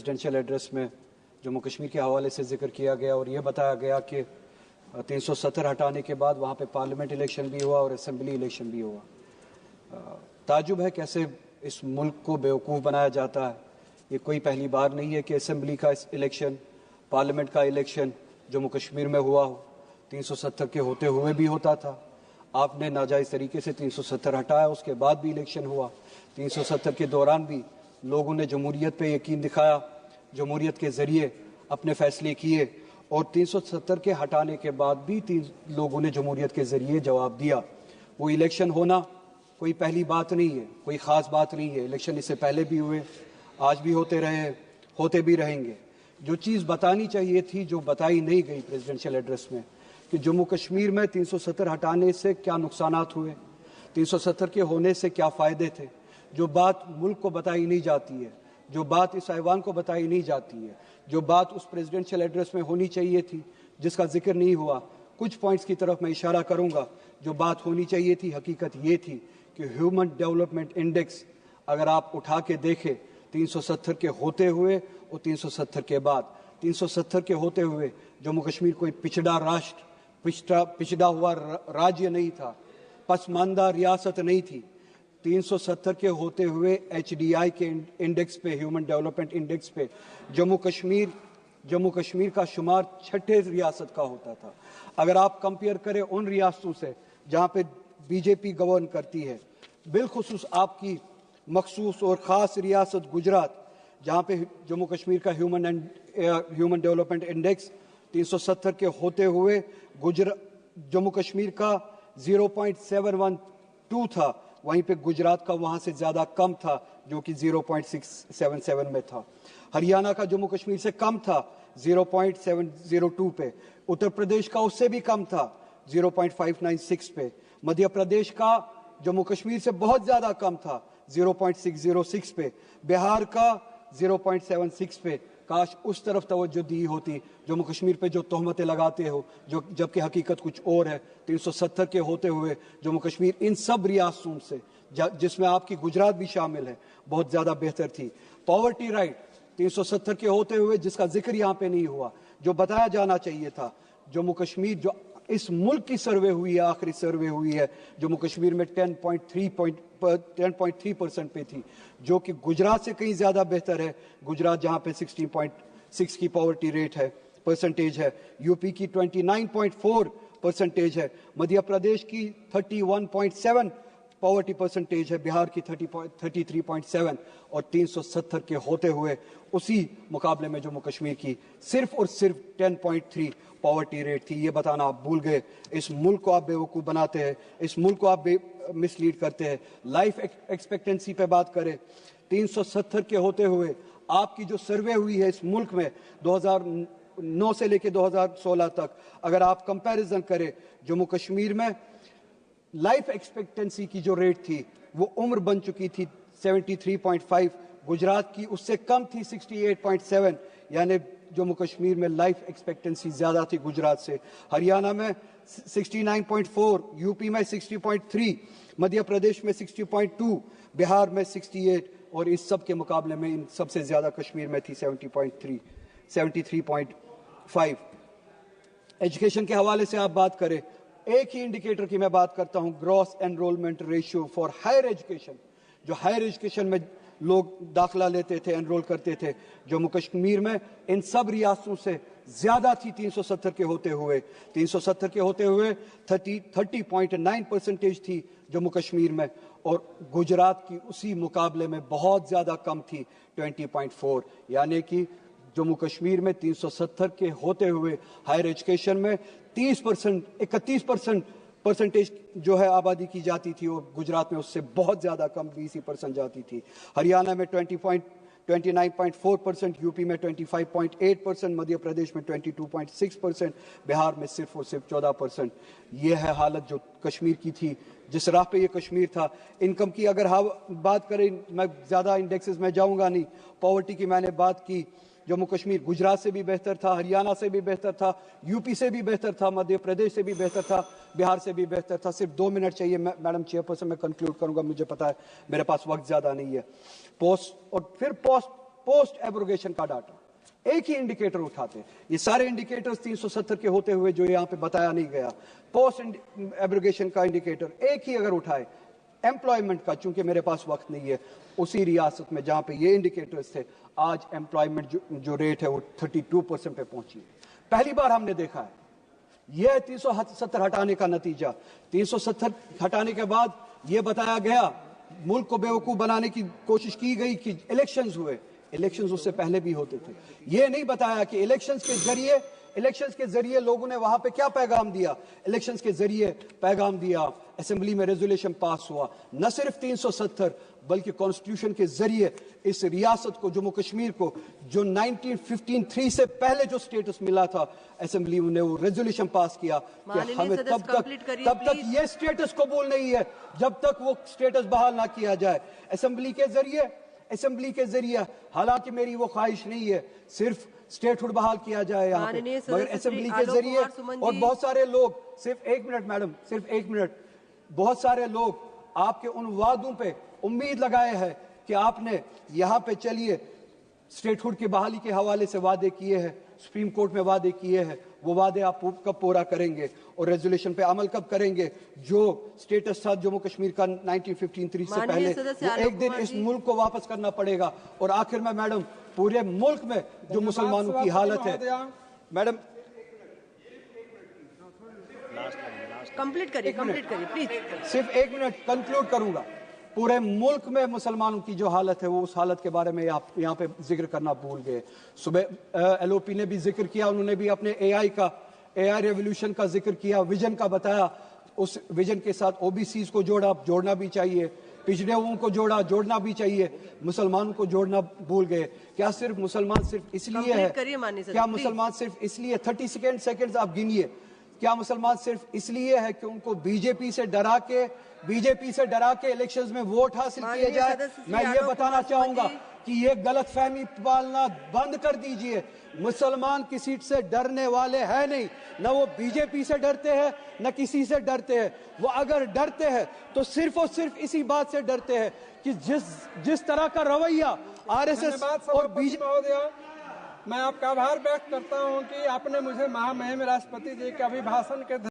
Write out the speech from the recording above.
Presidential address में जम्मू कश्मीर के हवाले से जिक्र किया गया और यह बताया गया कि 370 हटाने के बाद वहाँ पे पार्लियामेंट इलेक्शन भी हुआ और असेंबली इलेक्शन भी हुआ। ताजुब है कैसे इस मुल्क को बेवकूफ़ बनाया जाता है। ये कोई पहली बार नहीं है कि असेंबली का इलेक्शन, पार्लियामेंट का इलेक्शन जम्मू कश्मीर में हुआ हो। 370 के होते हुए भी होता था। आपने नाजायज़ तरीके से 370 हटाया, उसके बाद भी इलेक्शन हुआ। 370 के दौरान भी लोगों ने जमहूरियत पे यकीन दिखाया, जमहूरियत के ज़रिए अपने फैसले किए और 370 के हटाने के बाद भी लोगों ने जमहूरियत के ज़रिए जवाब दिया। वो इलेक्शन होना कोई पहली बात नहीं है, कोई ख़ास बात नहीं है। इलेक्शन इससे पहले भी हुए, आज भी होते रहे, होते भी रहेंगे। जो चीज़ बतानी चाहिए थी, जो बताई नहीं गई प्रेसिडेंशियल एड्रेस में, कि जम्मू कश्मीर में 370 हटाने से क्या नुकसानात हुए, 370 के होने से क्या फ़ायदे थे, जो बात मुल्क को बताई नहीं जाती है, जो बात इस ऐवान को बताई नहीं जाती है, जो बात उस प्रेसिडेंशियल एड्रेस में होनी चाहिए थी, जिसका जिक्र नहीं हुआ। कुछ पॉइंट्स की तरफ मैं इशारा करूंगा। जो बात होनी चाहिए थी, हकीकत ये थी कि ह्यूमन डेवलपमेंट इंडेक्स अगर आप उठा के देखें 370 के होते हुए और 370 के बाद, 370 के होते हुए जम्मू कश्मीर कोई पिछड़ा राष्ट्र, पिछड़ा हुआ राज्य नहीं था, पसमानदा रियासत नहीं थी। 370 के होते हुए HDI के इंडेक्स पे, ह्यूमन डेवलपमेंट इंडेक्स पे जम्मू कश्मीर का शुमार छठे रियासत का होता था। अगर आप कंपेयर करें उन रियासतों से जहां पे बीजेपी गवर्न करती है, बिलखुसूस आपकी मखसूस और ख़ास रियासत गुजरात, जहां पे जम्मू कश्मीर का ह्यूमन डेवलपमेंट इंडेक्स 370 के होते हुए जम्मू कश्मीर का 0.712 था, वहीं पे गुजरात का वहां से ज़्यादा कम था, जो कि 0.677 में था। हरियाणा का जम्मू कश्मीर से कम था, 0.702 पे। उत्तर प्रदेश का उससे भी कम था, 0.596 पे। मध्य प्रदेश का जम्मू कश्मीर से बहुत ज़्यादा कम था, 0.606 पे। बिहार का 0.76 पे। काश उस तरफ तवज्जो दी होती। जम्मू कश्मीर पे जो तोहमतें लगाते हो, जबकि हकीकत कुछ और है। 370 के होते हुए जम्मू कश्मीर इन सब रियासतों से, जिसमें आपकी गुजरात भी शामिल है, बहुत ज़्यादा बेहतर थी। पॉवर्टी राइट 370 के होते हुए, जिसका जिक्र यहाँ पे नहीं हुआ, जो बताया जाना चाहिए था। जम्मू कश्मीर, जो इस मुल्क की सर्वे हुई है, आखिरी सर्वे हुई है, जम्मू कश्मीर में 10.3% पे थी, जो कि गुजरात से कहीं ज़्यादा बेहतर है। गुजरात जहाँ पे 16.6 की पॉवर्टी रेट है, परसेंटेज है। यूपी की 29.4% है। मध्य प्रदेश की 31.7 पॉवर्टी परसेंटेज है। बिहार की 33.7 और 370 के होते हुए उसी मुकाबले में जम्मू कश्मीर की सिर्फ और सिर्फ 10.3 पॉवर्टी रेट थी। ये बताना आप भूल गए। इस मुल्क को आप बेवकूफ़ बनाते हैं, इस मुल्क को आप मिसलीड करते हैं। लाइफ एक्सपेक्टेंसी पे बात करें, 370 के होते हुए आपकी जो सर्वे हुई है इस मुल्क में 2009 से लेकर 2016 तक, अगर आप कंपैरिजन करें, जम्मू कश्मीर में लाइफ एक्सपेक्टेंसी की जो रेट थी वो उम्र बन चुकी थी 73.5, गुजरात की उससे कम थी 68.7, यानी जम्मू कश्मीर में लाइफ एक्सपेक्टेंसी ज़्यादा थी गुजरात से। हरियाणा में 69.4, यूपी में 60.3, मध्य प्रदेश में 60.2, बिहार में 68 और इस सब के मुकाबले में इन सबसे ज़्यादा कश्मीर में थी 73.5। एजुकेशन के हवाले से आप बात करें, एक ही इंडिकेटर की मैं बात करता हूं, gross enrolment ratio for higher education. जो हायर एजुकेशन में लोग दाखिला लेते थे, एनरोल करते थे, जम्मू कश्मीर में इन सब रियासतों से ज्यादा थी 370 के होते हुए। 370 के होते हुए 30.9% थी जम्मू कश्मीर में, और गुजरात की उसी मुकाबले में बहुत ज्यादा कम थी 20.4। यानी कि जम्मू कश्मीर में 370 के होते हुए हायर एजुकेशन में 31% जो है आबादी की जाती थी, और गुजरात में उससे बहुत ज़्यादा कम 20% जाती थी। हरियाणा में 29.4%, यूपी में 25.8%, मध्य प्रदेश में 22.6%, बिहार में सिर्फ और सिर्फ 14%। ये है हालत जो कश्मीर की थी, जिस राह पे ये कश्मीर था। इनकम की अगर बात करें, मैं ज़्यादा इंडेक्सेस में जाऊँगा नहीं। पॉवर्टी की मैंने बात की, जम्मू कश्मीर गुजरात से भी बेहतर था, हरियाणा से भी बेहतर था, यूपी से भी बेहतर था, मध्य प्रदेश से भी बेहतर था, बिहार से भी बेहतर था। सिर्फ 2 मिनट चाहिए मैडम चेयरपर्सन, मैं कंक्लूड करूंगा, मुझे पता है मेरे पास वक्त ज़्यादा नहीं है। पोस्ट पोस्ट एब्रोगेशन का डाटा, एक ही इंडिकेटर उठाते। ये सारे इंडिकेटर्स 370 के होते हुए जो यहाँ पे बताया नहीं गया, पोस्ट एब्रोगेशन का इंडिकेटर एक ही अगर उठाए, एम्प्लॉयमेंट का, चूंकि मेरे पास वक्त नहीं है, उसी रियासत में जहां पे ये इंडिकेटर्स थे, आज एम्प्लॉयमेंट जो रेट है वो 32% पे पहुंची है। पहली बार हमने देखा है। यह 370 हटाने का नतीजा। 370 हटाने के बाद यह बताया गया, मुल्क को बेवकूफ बनाने की कोशिश की गई कि इलेक्शंस हुए। इलेक्शंस उससे पहले भी होते थे। यह नहीं बताया कि इलेक्शंस के जरिए लोगों ने वहां पे क्या पैगाम दिया। इलेक्शंस के जरिए पैगाम दिया, असेंबली में रेजोल्यूशन पास हुआ, न सिर्फ 370 बल्कि कॉन्स्टिट्यूशन के जरिए इस रियासत को, जम्मू कश्मीर को, जो 1953 से पहले जो स्टेटस मिला था, असेंबली ने वो रेजोल्यूशन पास किया कि हमें तब तक ये स्टेटस कबूल नहीं है जब तक वो स्टेटस बहाल ना किया जाए। असेंबली के जरिए हालांकि मेरी वो ख्वाहिश नहीं है सिर्फ स्टेटहुड बहाल किया जाए यहाँ पे, मगर असेंबली के जरिए, और बहुत सारे लोग, सिर्फ एक मिनट मैडम, सिर्फ एक मिनट, बहुत सारे लोग आपके उन वादों पे उम्मीद लगाए हैं कि आपने यहाँ पे चलिए स्टेटहुड की बहाली के हवाले से वादे किए हैं, सुप्रीम कोर्ट में वादे किए हैं, वो वादे आप कब पूरा करेंगे और रेजोल्यूशन पे अमल कब करेंगे। जो स्टेटस था जम्मू कश्मीर का 1953 से पहले, वो एक दिन इस मुल्क को वापस करना पड़ेगा। और आखिर में मैडम, पूरे मुल्क में जो मुसलमानों की हालत है, मैडम कंप्लीट करिए प्लीज, सिर्फ एक मिनट कंक्लूड करूंगा। पूरे मुल्क में मुसलमानों की जो हालत है, वो उस हालत के बारे में आप यहाँ पे जिक्र करना भूल गए। सुबह एलओपी ने भी जिक्र किया, उन्होंने भी अपने एआई रेवोल्यूशन का जिक्र किया, विजन का बताया। उस विजन के साथ ओबीसीज को जोड़ना भी चाहिए, पिछड़े हुओं को जोड़ना भी चाहिए, मुसलमानों को जोड़ना भूल गए। क्या सिर्फ मुसलमान सिर्फ इसलिए है, क्या मुसलमान सिर्फ इसलिए, 30 सेकेंड्स आप गिनिए, क्या मुसलमान सिर्फ इसलिए है कि उनको बीजेपी से डरा के इलेक्शंस में वोट हासिल किए जाए? मैं ये बताना चाहूंगा कि ये गलतफहमी पालना बंद कर दीजिए। मुसलमान किसी से डरने वाले हैं नहीं, न वो बीजेपी से डरते हैं न किसी से डरते हैं। वो अगर डरते हैं तो सिर्फ और सिर्फ इसी बात से डरते हैं कि जिस तरह का रवैया आरएसएस और बीजेपी। मैं आपका आभार व्यक्त करता हूं कि आपने मुझे महामहिम राष्ट्रपति जी के अभिभाषण के